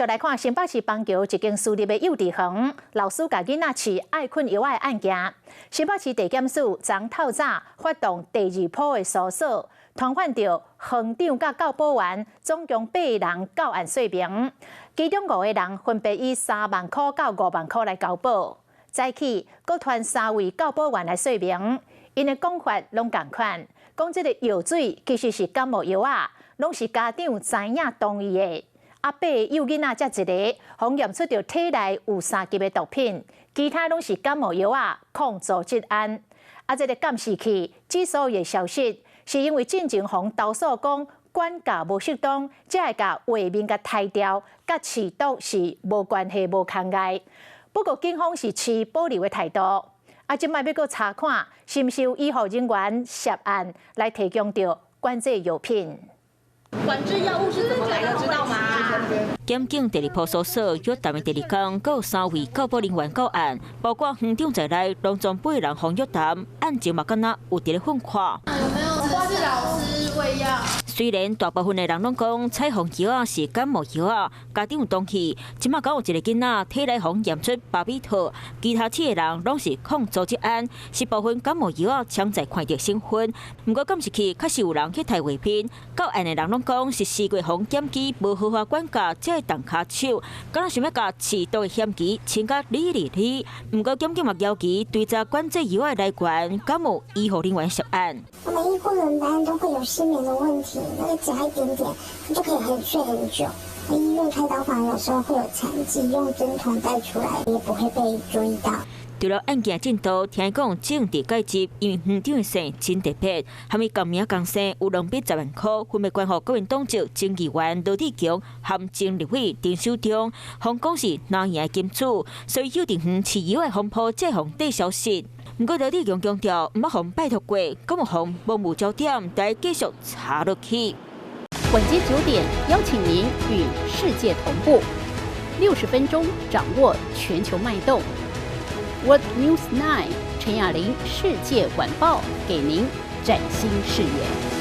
就来看新北市邦桥一间私立的幼稚园，老师甲囡仔饲爱困药仔的案件。新北市地检署昨透早发动第2波的搜索，传唤到园长甲教保员总共8个人到案说明，其中5个人分别以3万块到5万块来交保。早起，搁传3位教保员来说明，因的讲法拢同款，讲这个药水其实是感冒药仔，拢是家长知影同意的。8个幼囡仔才一个，互验出着体内有3级的毒品，其他拢是感冒药仔抗组织胺。这个监视器之所以会消失，是因为进前互投诉讲管教无适当，才会甲画面甲拆掉，甲饲毒是无关系、无牵碍。不过警方是持保留的态度。即摆要搁查看是毋是有医护人员涉案来提供着管制药品。管制药物是怎么来的，知道吗？检警第2波搜索约谈的第2天，各有3位教保人员到案，包括园长在内，拢总8个人互约谈。案情嘛，敢若有伫咧混淆。有没有是老师喂药？虽然大部分的人拢讲彩虹药啊是感冒药啊，家长有同意，即马敢有一个囡仔体内互验出巴比妥，其他7个人拢是抗组织胺，是部分感冒药啊潜在看到成分。不过监视器确实有人去摕画片，到案的人拢讲是4月互检举无合法管教，才会动骹手，敢若想要甲饲毒的嫌疑牵甲理。不过检警嘛要求追查管制药的来源，敢有医护人员涉案。我们医护人员都会有失眠的问题，那个加一点点，就可以睡很久。医院开刀房有时候会有残疾，用针筒带出来也不会被注意到。除了案件进度，听讲政治介入，因为园长的姓真特别，含伊共名共姓，有2笔10万块，分别捐予国民党籍前议员罗志强和前立委陈守中，互讲是拿赢的金主，所以幼稚园饲药的风波才互底消息。不过罗志强强调，毋捌互拜托过，敢有互模糊焦点，得继续查落去。晚间9点，邀请您与世界同步，60分钟掌握全球脉动。World News 9，陈雅玲世界晚报给您崭新视野。